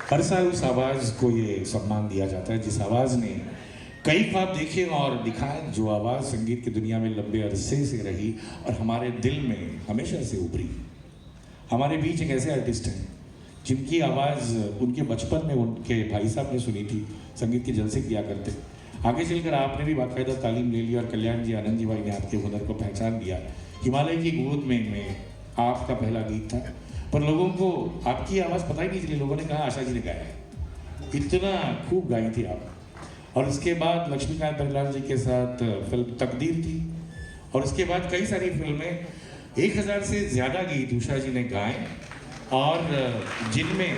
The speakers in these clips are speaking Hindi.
हर साल उस आवाज़ को ये सम्मान दिया जाता है जिस आवाज़ ने कई ख्वाब देखे और दिखाए, जो आवाज़ संगीत की दुनिया में लंबे अरसे से रही और हमारे दिल में हमेशा से उभरी। हमारे बीच एक ऐसे आर्टिस्ट हैं जिनकी आवाज़ उनके बचपन में उनके भाई साहब ने सुनी थी, संगीत के जलसे किया करते। आगे चलकर आपने भी बाकायदा तालीम ले ली और कल्याण जी, आनंद जी भाई ने आपके हुनर को पहचान दिया। हिमालय की गोद में आपका पहला गीत था, पर लोगों को आपकी आवाज़ पता ही नहीं चली। लोगों ने कहा आशा जी ने गाया है, इतना खूब गाई थी आप। और उसके बाद लक्ष्मीकांत बेगलाल जी के साथ फिल्म तकदीर थी, और उसके बाद कई सारी फिल्में, 1000 से ज़्यादा गीत उषा जी ने गाए, और जिनमें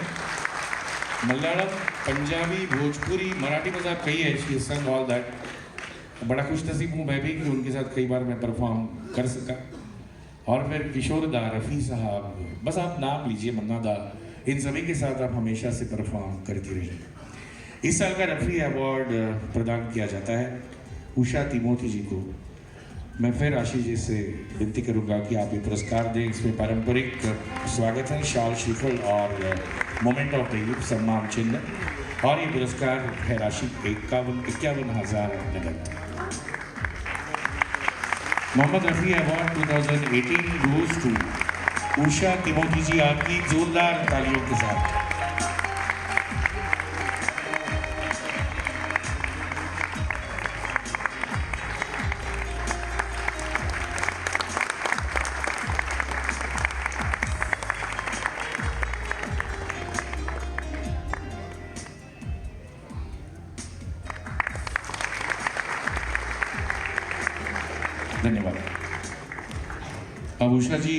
मलयालम, पंजाबी, भोजपुरी, मराठी में साथ कई है, शी संग ऑल दैट। बड़ा खुश नसीब हूँ मैं भी कि उनके साथ कई बार मैं परफॉर्म कर सका। और फिर किशोर दा, रफ़ी साहब, बस आप नाम लीजिए, मन्ना दा, इन सभी के साथ आप हमेशा से परफॉर्म करती रही। इस साल का रफ़ी अवार्ड प्रदान किया जाता है उषा तिमोथी जी को। मैं फिर आशीष जी से विनती करूंगा कि आप ये पुरस्कार दें। इसमें पारंपरिक स्वागत है, शाल, श्रीफल और मोमेंट ऑफ द यूथ सम्मान चिन्ह, और ये पुरस्कार है राशि 51,000 नगद। Mohammad Rafi award 2018 goes to Usha Timothy ji, आपकी जोरदार तालियों के साथ। धन्यवाद। अब उषा जी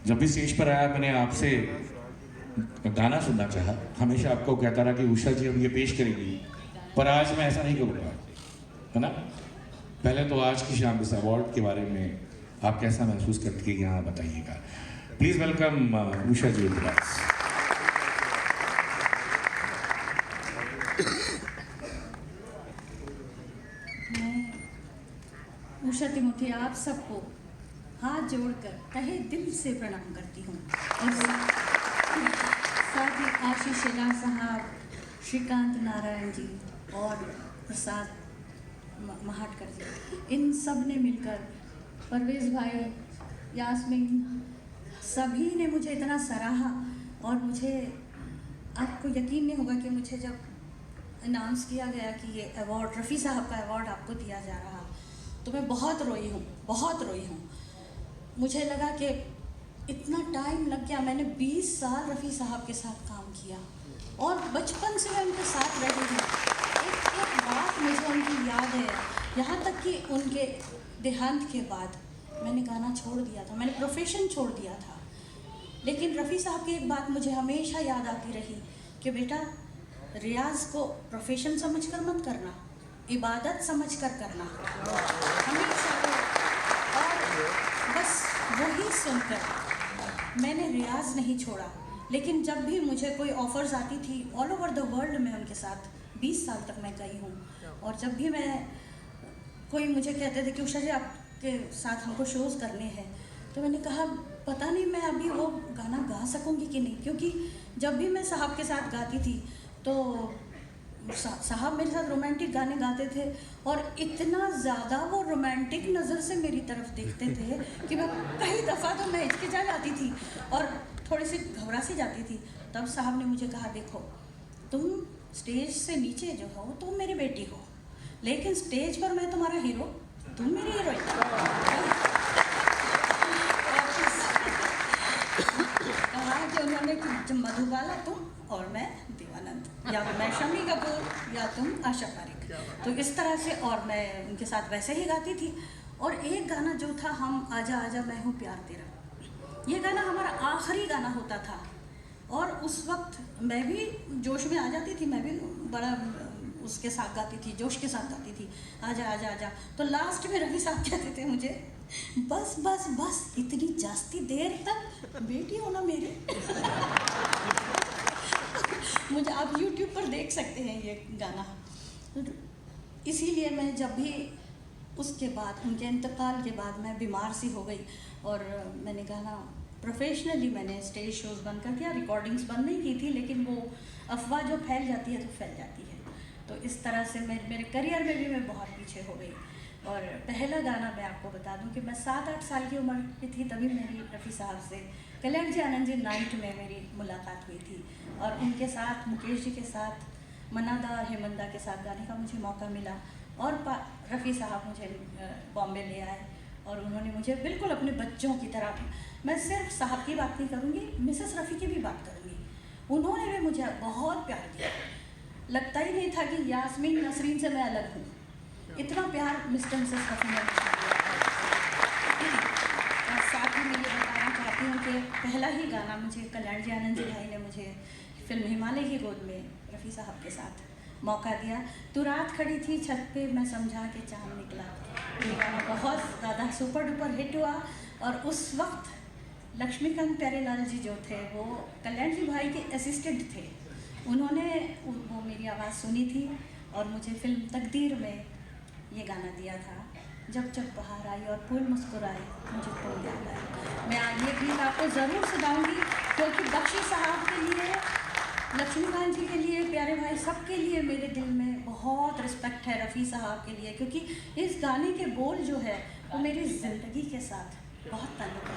जब भी स्टेज पर आया, मैंने आपसे गाना सुनना चाहा। हमेशा आपको कहता रहा कि उषा जी अब ये पेश करेंगी, पर आज मैं ऐसा नहीं करूँगा, है ना। पहले तो आज की शाम इस अवार्ड के बारे में आप कैसा महसूस करती है, यहाँ बताइएगा। प्लीज़ वेलकम उषा जी। उषा तिमोथी आप सबको हाथ जोड़कर तहे दिल से प्रणाम करती हूँ, और साथ ही आशीष शेलार साहब, श्रीकांत नारायण जी और प्रसाद महाटकर जी, इन सब ने मिलकर, परवेज भाई, यास्मीन, सभी ने मुझे इतना सराहा। और मुझे, आपको यकीन नहीं होगा कि मुझे जब अनाउंस किया गया कि ये अवार्ड, रफ़ी साहब का अवार्ड आपको दिया जा रहा, तो मैं बहुत रोई हूँ, बहुत रोई हूँ। मुझे लगा कि इतना टाइम लग गया। मैंने 20 साल रफ़ी साहब के साथ काम किया और बचपन से मैं उनके साथ रही हूँ। एक बात मुझे उनकी याद है, यहाँ तक कि उनके देहांत के बाद मैंने गाना छोड़ दिया था, मैंने प्रोफेशन छोड़ दिया था, लेकिन रफ़ी साहब की एक बात मुझे हमेशा याद आती रही कि बेटा, रियाज़ को प्रोफेशन समझकर मत करना, इबादत समझकर करना। हमेशा। और बस वही सुनकर मैंने रियाज़ नहीं छोड़ा। लेकिन जब भी मुझे कोई ऑफ़र्स आती थी, ऑल ओवर द वर्ल्ड में उनके साथ 20 साल तक मैं गई हूँ, और जब भी मैं, कोई मुझे कहते थे कि उषा जी आपके साथ हमको शोज़ करने हैं, तो मैंने कहा पता नहीं मैं अभी वो गाना गा सकूँगी कि नहीं, क्योंकि जब भी मैं साहब के साथ गाती थी तो साहब मेरे साथ रोमांटिक गाने गाते थे, और इतना ज़्यादा वो रोमांटिक नज़र से मेरी तरफ देखते थे कि मैं कई दफ़ा तो मैं हिचकिचा जाती थी और थोड़ी सी घबरा सी जाती थी। तब साहब ने मुझे कहा, देखो तुम स्टेज से नीचे जो हो तुम मेरी बेटी हो, लेकिन स्टेज पर मैं तुम्हारा हीरो, तुम मेरी हीरोइन। कहा कि उन्होंने कि मधुबाला तुम और मैं देवानंद, या मैं शम्मी कपूर या तुम आशा पारेख, तो इस तरह से। और मैं उनके साथ वैसे ही गाती थी। और एक गाना जो था, हम आजा आजा मैं हूँ प्यार तेरा, ये गाना हमारा आखिरी गाना होता था, और उस वक्त मैं भी जोश में आ जाती थी, मैं भी बड़ा उसके साथ गाती थी, जोश के साथ गाती थी, आजा आजा आजा। तो लास्ट में रफ़ी साहब कहते थे मुझे, बस बस बस इतनी जास्ती देर तक बेटी हो ना मेरी। मुझे आप YouTube पर देख सकते हैं ये गाना। इसीलिए मैं जब भी उसके बाद, उनके इंतकाल के बाद मैं बीमार सी हो गई, और मैंने गाना प्रोफेशनली मैंने स्टेज शोज़ बंद कर दिया, रिकॉर्डिंग्स बंद नहीं की थी, लेकिन वो अफवाह जो फैल जाती है तो फैल जाती है। तो इस तरह से मेरे करियर में भी मैं बहुत पीछे हो गई। और पहला गाना मैं आपको बता दूं कि मैं 7-8 साल की उम्र की थी, तभी मेरी रफ़ी साहब से कल्याण जी आनंद जी नाइट में मेरी मुलाकात हुई थी, और उनके साथ मुकेश जी के साथ, मनादा और हेमंदा के साथ गाने का मुझे मौका मिला। और रफ़ी साहब मुझे बॉम्बे ले आए और उन्होंने मुझे बिल्कुल अपने बच्चों की तरह, मैं सिर्फ साहब की बात नहीं करूँगी, मिसेस रफ़ी की भी बात करूँगी, उन्होंने भी मुझे बहुत प्यार दिया। लगता ही नहीं था कि यास्मीन नसरीन से मैं अलग हूँ, इतना प्यार मिस्टर मिसेस रफ़ी ने मुझे दिया। और साथ ही मैं ये बताना चाहती हूँ कि पहला ही गाना मुझे कल्याण जी आनंद जी भाई ने मुझे फिल्म हिमालय की गोद में रफ़ी साहब के साथ मौका दिया। तू रात खड़ी थी छत पे, मैं समझा कि चांद निकला। ये गाना बहुत ज़्यादा सुपर डुपर हिट हुआ। और उस वक्त लक्ष्मीकांत प्यारेलाल जी जो थे वो कल्याण जी भाई के असिस्टेंट थे, उन्होंने वो मेरी आवाज़ सुनी थी और मुझे फिल्म तकदीर में ये गाना दिया था, जब जब बाहर आई और फूल मुस्कुराए मुझे तुम याद आए। मैं ये गीत आपको ज़रूर सुनाऊंगी, क्योंकि बख्शी साहब के लिए, लक्ष्मीकांत जी के लिए, प्यारे भाई सबके लिए मेरे दिल में बहुत रिस्पेक्ट है रफ़ी साहब के लिए, क्योंकि इस गाने के बोल जो है वो मेरी ज़िंदगी के साथ बहुत ताल्लुक़ है।